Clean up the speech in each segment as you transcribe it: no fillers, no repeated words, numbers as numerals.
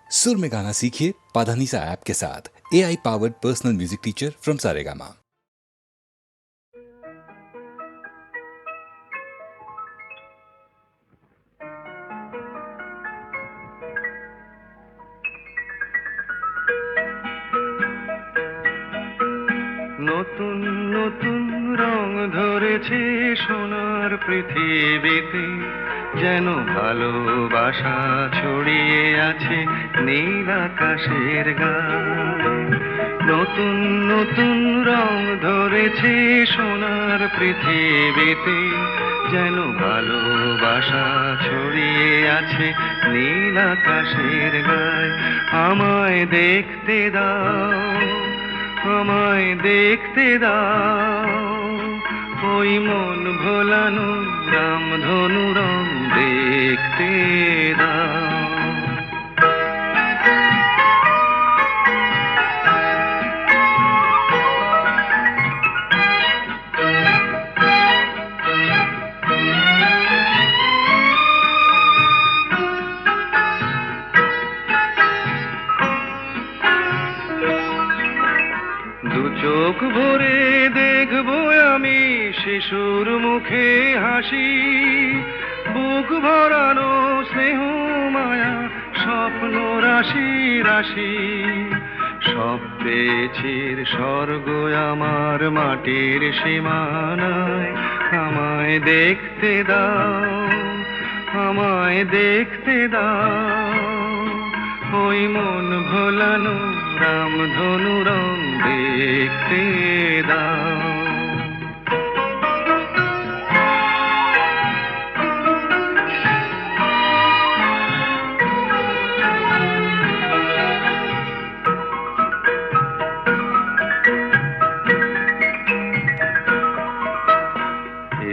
सुर में गाना सीखिए पाधानीसा ऐप के साथ। AI powered personal music teacher from Saregama. নতুন নতুন রং ধরেছে সোনার পৃথিবীতে, যেন ভালোবাসা ছড়িয়ে আছে নীল আকাশের গায়ে। নতুন নতুন রং ধরেছে সোনার পৃথিবীতে, যেন ভালোবাসা ছড়িয়ে আছে নীল আকাশের গায়ে। আমায় দেখতে দাও, আমায় দেখতে দাও, ওই মন ভোলানো রামধনু রং দেখতে দাও। চোখ ভরে দেখবো আমি শিশুর মুখে হাসি, বুক ভরানো স্নেহ মায়া স্বপ্ন রাশি রাশি। সব পেয়েছির স্বর্গ আমার মাটির সীমানায়। আমায় দেখতে দাও, আমায় দেখতে দাও, ওই মন ভোলানো রামধনু রং দেখতে দাও।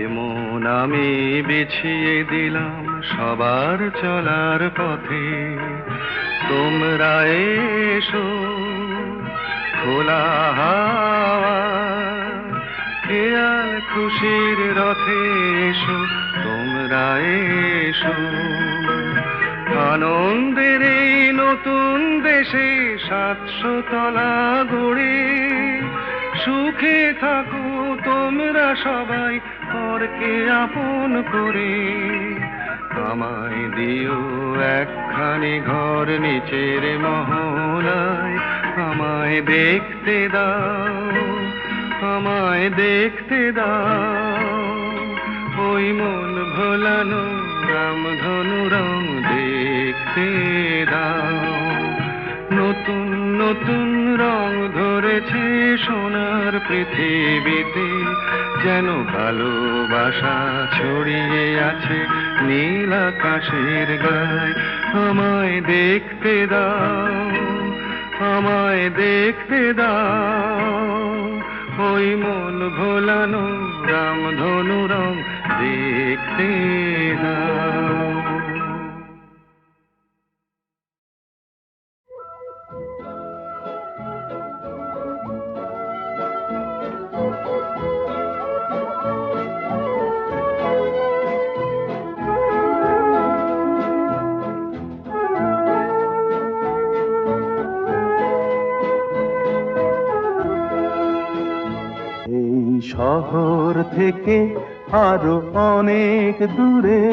এমন আমি বিছিয়ে দিলাম সবার চলার পথে, তোমরা এসো খোলা হাওয়া, খেয়াল খুশির রথে এসো তোমরা এসো। আনন্দের এই নতুন দেশে 700 তলা গড়ে, সুখে থাকো তোমরা সবাই পরকে আপন করে। আমায় দিও একখানি ঘর নিচের মহলায়। আমায় দেখতে দাও, আমায় দেখতে দাও, ওই মন ভোলানো রামধনু রং দেখতে দাও। নতুন নতুন রং ধরেছে সোনার পৃথিবীতে, যেন ভালোবাসা ছড়িয়ে আছে নীল আকাশের গায়ে। আমায় দেখতে দাও, আমায় দেখতে দাও, ওই মন ভোলানো রামধনু রং দেখতে দাও। শহর থেকে আরো অনেক দূরে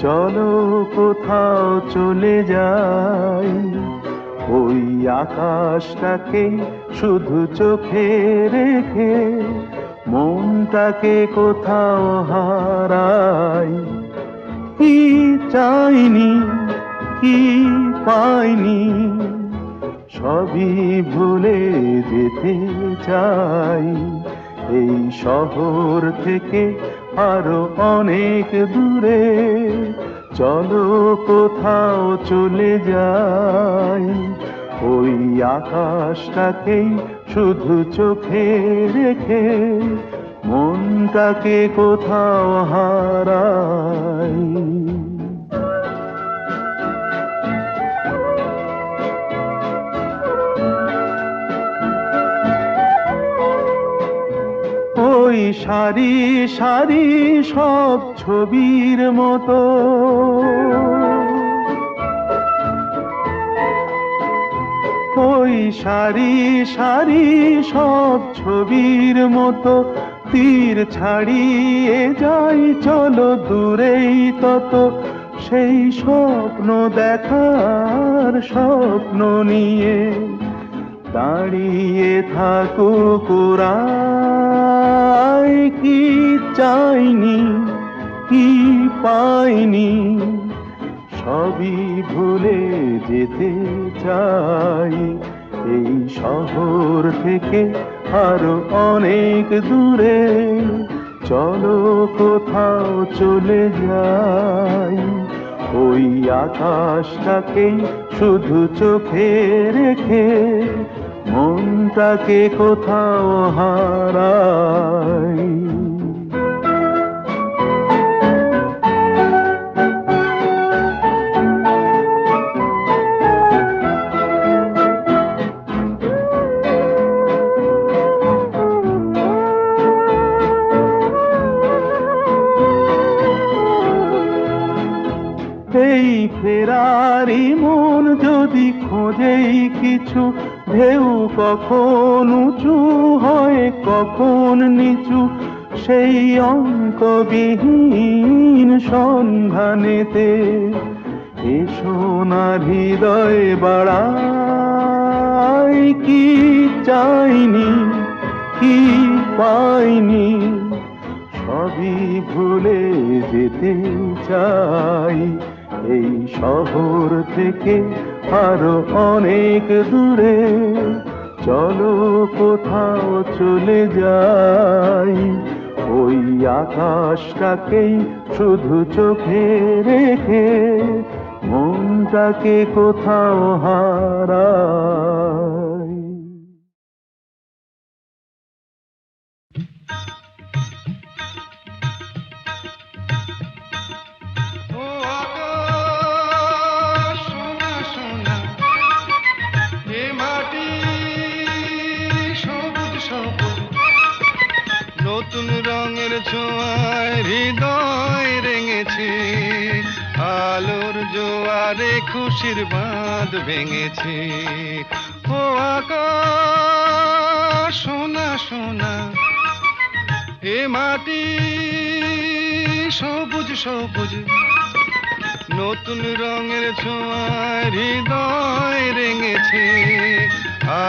চলো কোথাও চলে যাই, ওই আকাশটাকে শুধু চোখে রেখে মনটাকে কোথাও হারাই। কি চাইনি কি পাইনি সবই ভুলে যেতে চাই। এই শহর থেকে আরো অনেক দূরে চলো কোথাও চলে যাই, ওই আকাশটাকেই শুধু চোখে রেখে মনটাকে কোথাও হারাই। ওই সারি সারি সব ছবির মতো ওই সারি সারি সব ছবির মতো তীর ছাড়িয়ে যাই চলো দূরেই তত সেই স্বপ্ন দেখার স্বপ্ন নিয়ে দাঁড়িয়ে থাকুক ওরাই কি চাইনি কি পাইনি সবই ভুলে যেতে চাই এই শহর থেকে আরো অনেক দূরে চলো কোথাও চলে যাই ওই আকাশটাকেই শুধু চোখে রেখে মনটাকে কোথাও হারাই এই ফেরারি মন যদি খোঁজেই কিছু ঢেউ কখন উঁচু হয় কখন নিচু সেই অঙ্কবিহীন সন্ধানেতে এ সোনার হৃদয় বাড়াই কি চাইনি কি পাইনি সবই ভুলে যেতে চাই এই শহর থেকে আরো অনেক দূরে চলো কোথাও চলে যাই ওই আকাশটাকেই শুধু চোখে রেখে মনটাকে কোথাও হারাই ও আকাশ সোনা সোনা এ মাটি সবুজ সবুজ নতুন রঙের ছোঁয়ায় হৃদয় রেঙেছে আলোর জোয়ারে খুশির বাঁধ ভেঙেছে ও আকাশ সোনা সোনা এ মাটি সবুজ সবুজ নতুন রঙের ছোঁয়ায় হৃদয় রেঙেছে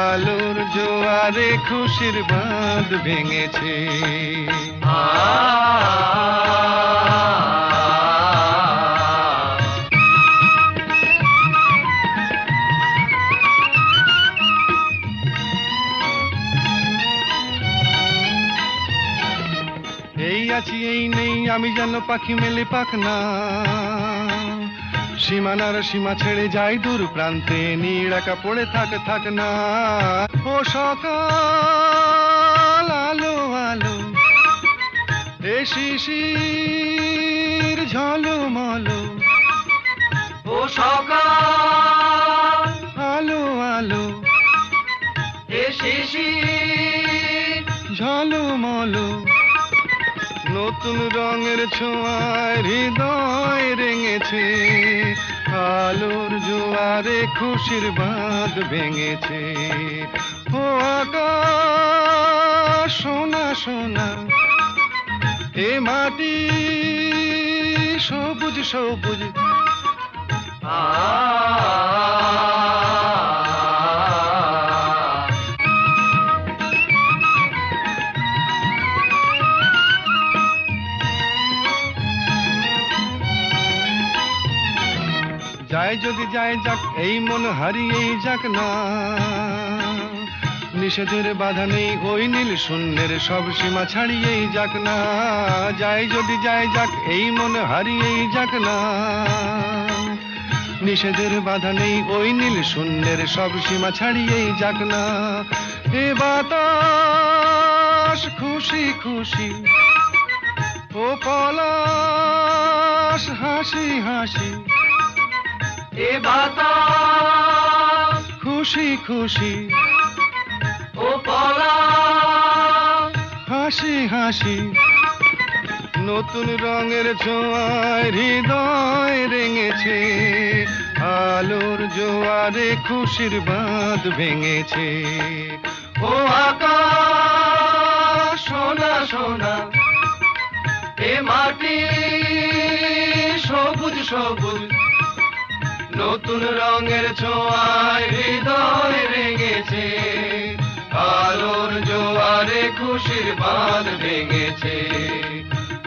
আলোর জোয়ারে খুশির বাঁধ ভেঙেছে এই আছি এই নেই আমি যেন পাখি মেলে পাখনা সীমানার সীমা ছেড়ে যাই দূর প্রান্তে নীড় একা পড়ে থাক না ও সকাল আলো আলো এ শিশির ঝলমলো ও সকাল আলো আলো এ শিশির ঝলমলো নতুন রঙের ছোঁয়ায় হৃদয় রেঙেছে আলোর জোয়ারে খুশির বাঁধ ভেঙেছে ও আকাশ সোনা সোনা এ মাটি সবুজ সবুজ যায় যদি যায় যাক এই মন হারিয়েই যাক না নিষেধের বাধা নেই ওই নীল শূন্যের সব সীমা ছাড়িয়েই যাক না যায় যদি যায় যাক এই মন হারিয়েই যাক না নিষেধের বাধা নেই ওই নীল শূন্যের সব সীমা ছাড়িয়েই যাক না এ বাতাস খুশি খুশি ও পলাশ হাসি হাসি এ বাতাস খুশি খুশি ও পলাশ হাসি হাসি নতুন রঙের ছোঁয়ায় হৃদয় রেঙেছে আলোর জোয়ারে খুশির বাঁধ ভেঙেছে। ও আকাশ সোনা সোনা, এ মাটি সবুজ সবুজ, নতুন রঙের ছোঁয়ায় হৃদয় রেঙেছে। আলোর জোয়ারে খুশির বাঁধ ভেঙেছে।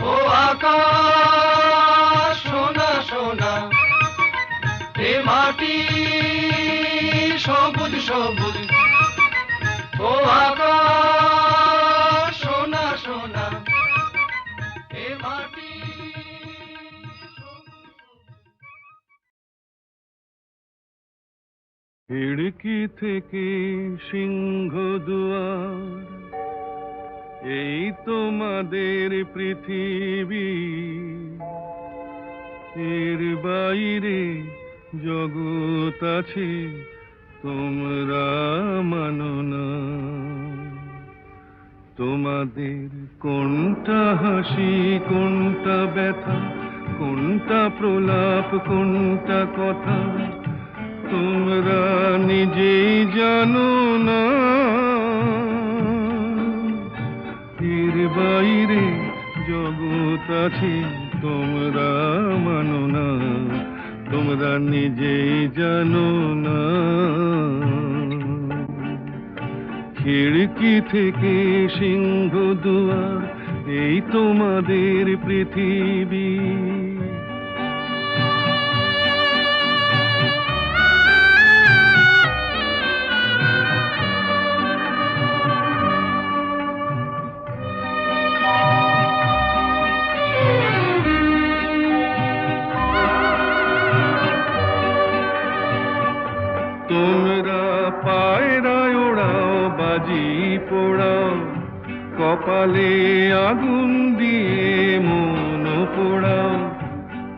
ও আকাশ সোনা সোনা, এ মাটি সবুজ সবুজ, ও আকাশ সোনা সোনা, এ মাটি। খিড়কি থেকে সিংহ দুয়ার, এই তোমাদের পৃথিবী, এর বাইরে জগৎ আছে তোমরা মানো না। তোমাদের কোনটা হাসি কোনটা ব্যথা, কোনটা প্রলাপ কোনটা কথা, তোমরা নিজেই জানো না। এর বাইরে জগৎ আছে তোমরা মানো না, তোমরা নিজেই জানো না। খিড়কি থেকে সিংহ দুয়ার, এই তোমাদের পৃথিবী। তোমরা পায়রায় ওড়াও বাজি পোড়াও, কপালে আগুন দিয়ে মন পোড়াও।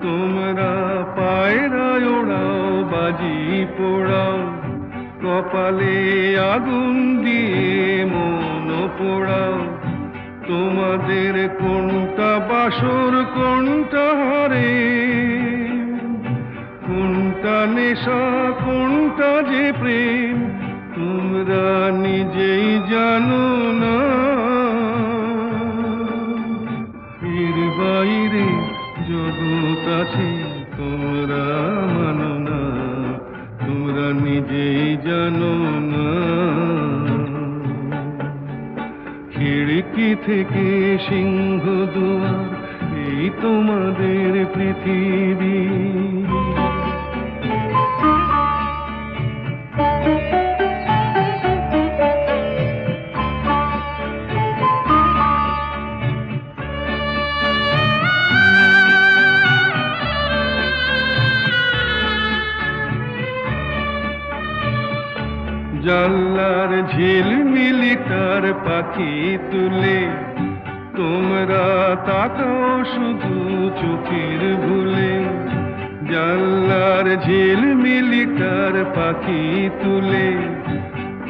তোমরা পায়রায় ওড়াও বাজি পোড়াও, কপালে আগুন দিয়ে মন পোড়াও। তোমাদের কোনটা বাসর কোনটা হারে, কোনটা নেশা কোনটা যে প্রেম, তোমরা নিজেই জানো না। এর বাইরে জগৎ আছে তোমরা মানো না, তোমরা নিজেই জানো না। খিড়কি থেকে সিংহ দুয়ার, এই তোমাদের পৃথিবী। জানলার ঝিলমিলি তার পাখি তুলে, তোমরা তাকাও শুধু চোখের ভুলে। জানলার ঝিলমিলি তার পাখি তুলে,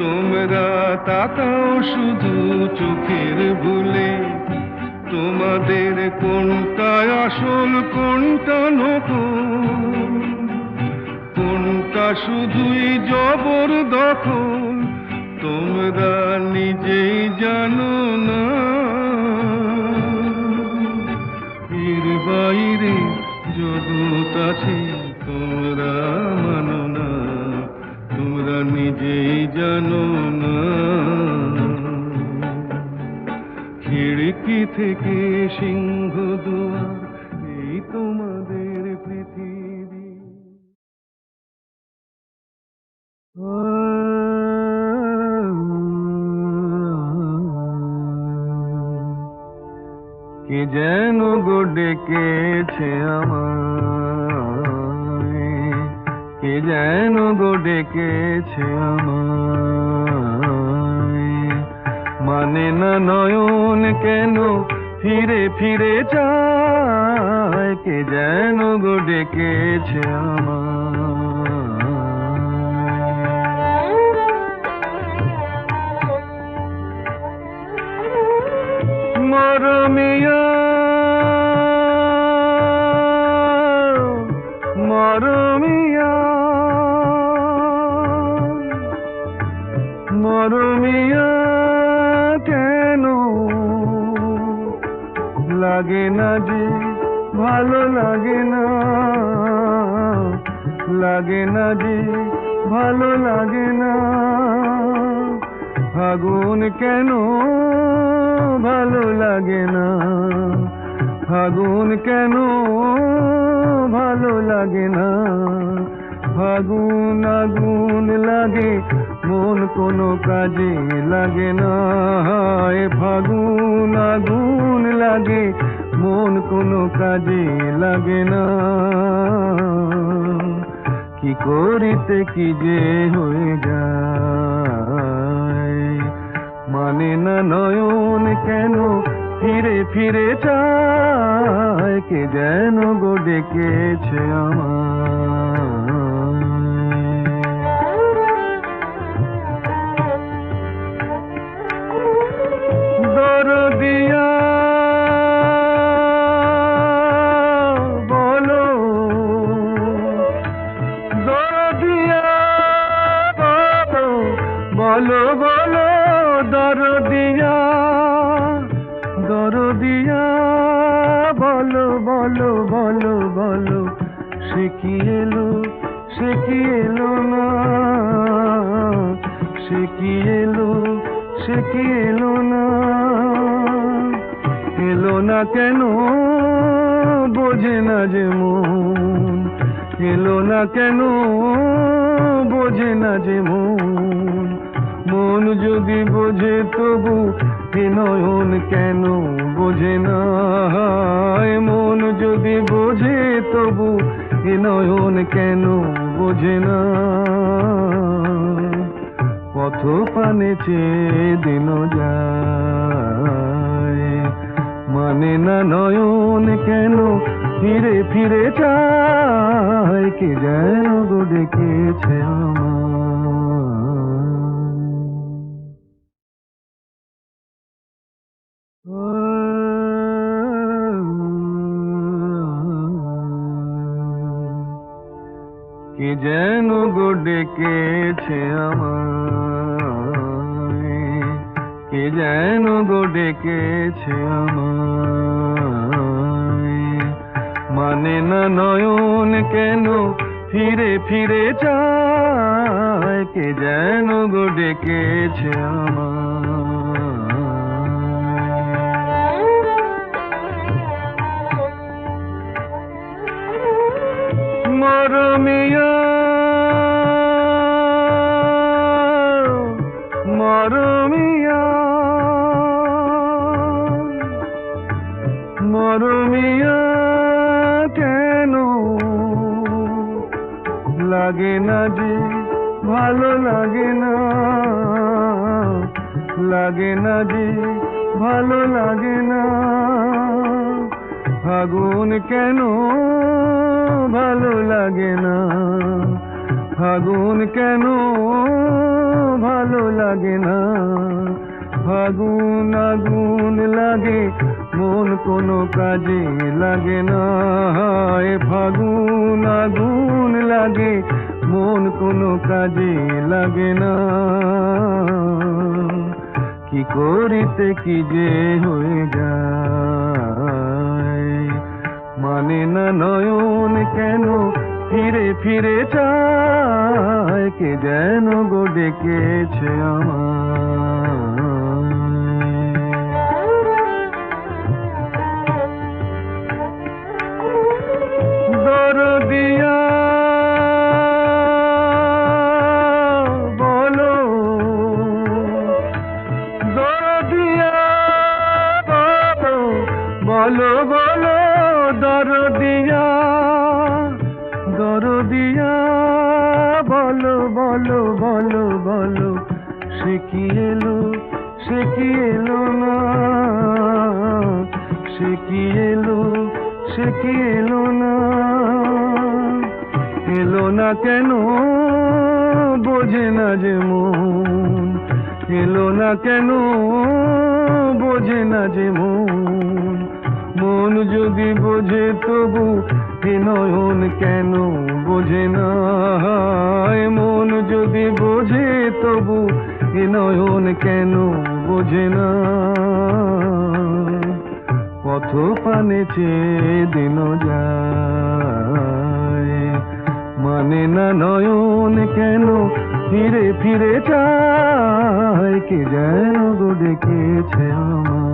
তোমরা তাকাও শুধু চোখের ভুলে। তোমাদের কোনটা আসল কোনটা নকল, কোনটা শুধুই জবরদখল, তোমরা নিজেই জানো না। এর বাইরে জগৎ আছে তোমরা মানো না, তোমরা নিজেই জানো না। খিড়কি থেকে সিংহ দুয়ার, এই তোমাদের পৃথিবী। কে যেন গো ডেকেছে আমায়, কে যেন গো ডেকেছে আমায়। মানে না নয়ন কেন ফিরে ফিরে যায়, কে যেন গো ডেকেছে আমায়। মরমিয়া মরমিয়া ভালো লাগে না, লাগে না যে ভালো লাগে না। ফাগুন কেন ভালো লাগে না, ফাগুন কেন ভালো লাগে না। ফাগুন আগুন লাগে, মন কোনো কাজে লাগে না। এ ফাগুন আগুন লাগে, মন কোনো কাজে লাগে না। কি করিতে কি যে হয়ে যায়, মানে না নয়ন কেন ফিরে ফিরে চায়। কে যেন গো ডেকেছে আমায়। দরদিয়া বলো, দরদিয়া বলো, বলো দরদিয়া, দরদিয়া বলো, বলো, বলো, বলো। সে কি এলো, সে কি এলো না, সে কি এলো, সে কি এলো না। এলো না কেন বোঝে না যে মন, এলো না কেন বোঝে না যে মন। মন যদি বোঝে তবু এ নয়ন কেন বোঝে না। মন যদি বোঝে তবু এ নয়ন কেন বোঝে না। পথ পানে চেয়ে দিন যায়, মানে না নয়ন কেন ফিরে ফিরে চায়। কে যেন গো ডেকেছে কে যেন গো ডেকেছে আমায়, কে যেন গো ডেকেছে আমায়। মানে না নয়ন কেন ফিরে ফিরে চায়। কে যেন গো ডেকেছে আমায়। মরমিয়া, মরমিয়া, মরমিয়া কেন লাগে না যে ভালো লাগে না, লাগে না যে ভালো লাগে না। ফাগুন কেন ভালো লাগে না, ফাগুন কেন ভালো লাগে না। ফাগুন আগুন লাগে, মন কোনো কাজে লাগে না। এ ফাগুন আগুন লাগে, মন কোনো কাজে লাগে না। কি করিতে কি যে হয়ে যায়, মানে না নয়ন কেন ফিরে ফিরে চায়। কে যেন গো ডেকেছে আমায়। দরদিয়া বলো, দরদিয়া বলো, বলো দরদিয়া, দরদিয়া বলো, বলো, বলো, বলো। সে কি এলো, সে কি এলো না, সে কি এলো, সে কি এলো না। এলো না কেন বোঝে না যে মন, এলো না কেন বোঝে না যে মন। মন যদি বোঝে তবু এ নয়ন কেন বোঝে না। মন যদি বোঝে তবু এ নয়ন কেন বোঝে না। পথ পানে চেয়ে দিন যায়, মানে না নয়ন কেন ফিরে ফিরে চায়, কে যেন গো ডেকেছে আমায়।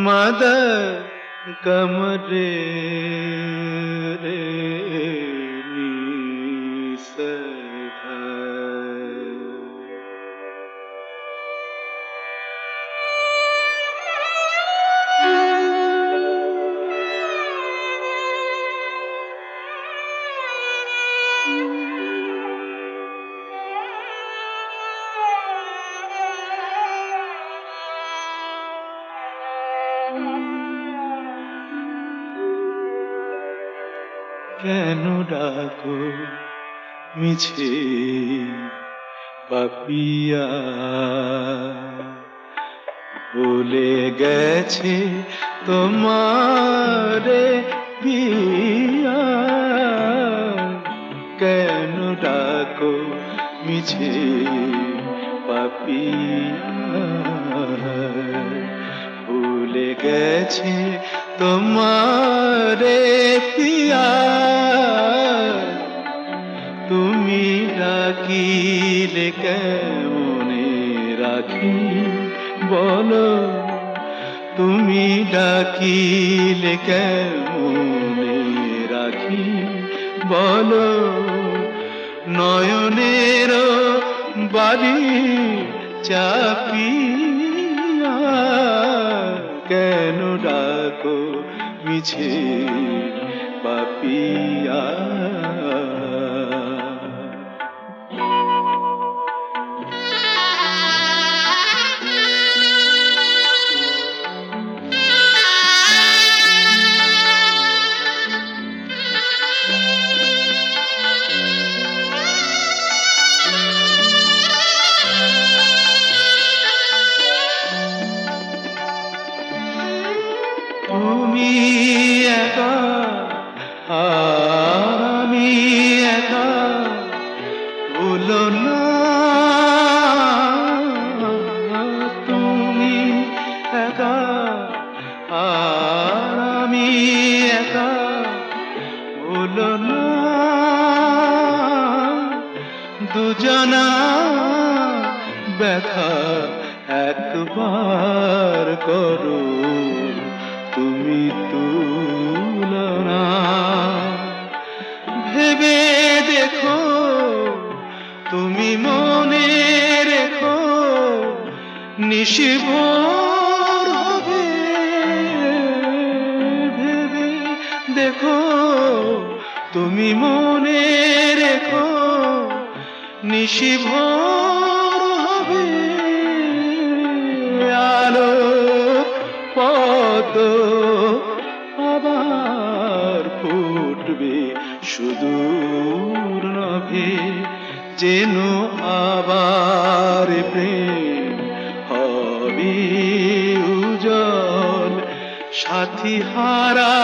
मद कमरे रे কেন ডাকো মিছে পাপিয়া, ভুলে গেছে তোমারে পিয়া। কেন ডাকো মিছে পাপিয়া, ভুলে গেছে তোমারে পিয়া। তুমি ডাকিলে কেমনে রাখি বলো, তুমি ডাকিলে কেমনে রাখি বলো। নয়নের বাড়ি চাপিয়া, কেন ডাকো মিছে পাপিয়া। তুমি একা আমি একা, ভুলো না। তুমি একা আমি একা, ভুলো না। দুজনা ব্যথা একবার করো তুমি তুলনা। ভেবে দেখো তুমি মনে রেখো, নিশিভোর হবে। ভেবে দেখো তুমি মনে রেখো, নিশিভোর হবে। আলো পদ আবার ফুটবে সুদূর নভে, যেন আবার প্রেম হবে উজ্জ্বল। সাথী হারা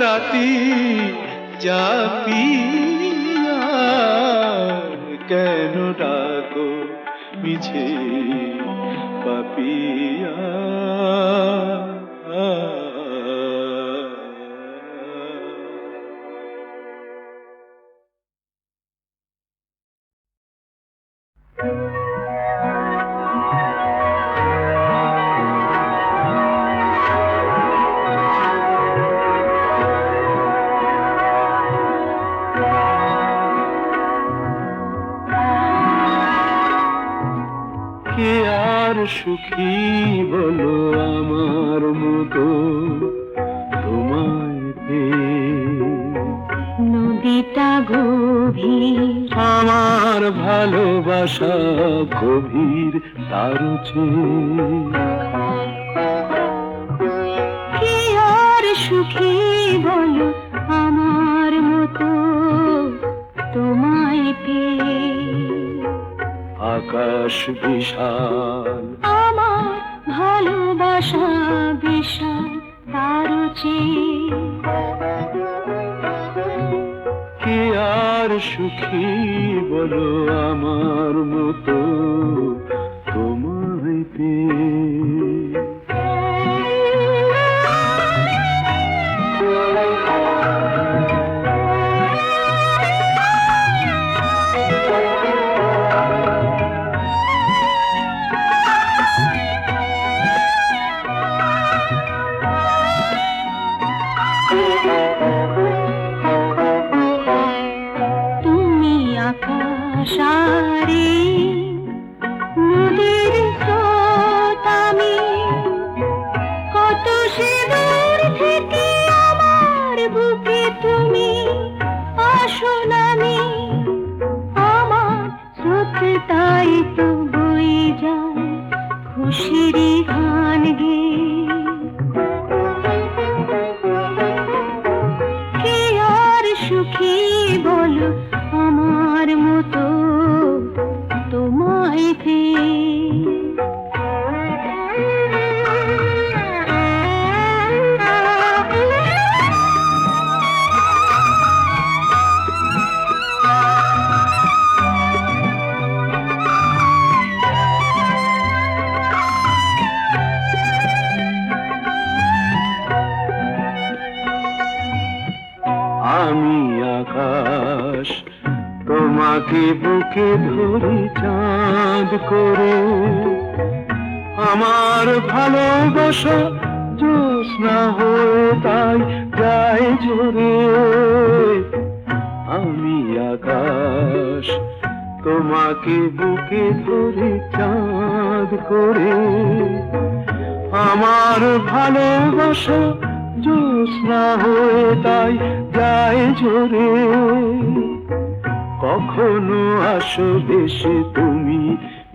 রাতি জাপিয়া, কেন ডাকো মিছে পাপিয়া। কে আর সুখী বলো আমার মতো, তোমায় পেয়ে। নদীটা গভীর, আমার ভালোবাসা গভীর তার চেয়ে। কি আর সুখী বলো আমার মতো তোমায় পেয়ে। আকাশ বিশাল, আমার ভালোবাসা বিশাল তার চেয়ে। কে আর সুখী বলো আমার মতো তোমায় পেয়ে। তুমি আকাশ আরে নদীর স্রোত আমি, কত সে দূর থেকে আমার বুকে তুমি আসো নামি। আমার স্রোত তাই তো বয়ে যায় খুশির গান গেয়ে। কে আর সুখী বলো আমার মতো তোমায় পেয়ে। আমি আকাশ তোমাকে বুকে ধরি চাঁদ করে। আমার ভালোবাসা জ্যোৎস্না হয়ে তাই যায় জোরে। আমি আকাশ তোমাকে বুকে ধরি চাঁদ করে। আমার ভালোবাসা জ্যোৎস্না হয়ে তাই যায় ঝরে। কখনো আসো দেশে তুমি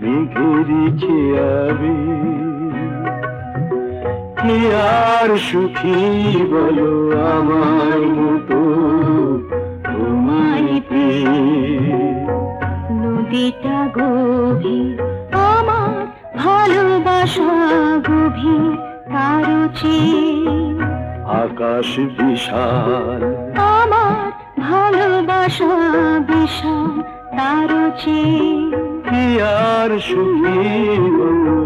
মেঘেরই খেয়াবে। কে আর সুখী বলো আমার মতো তোমায় পেয়ে। নদীটা গভীর, আমার ভালোবাসা গভীর তার চেয়ে। আকাশ বিশাল, আমার ভালোবাসা বিশাল তার চেয়ে। কি আর সুখী বলো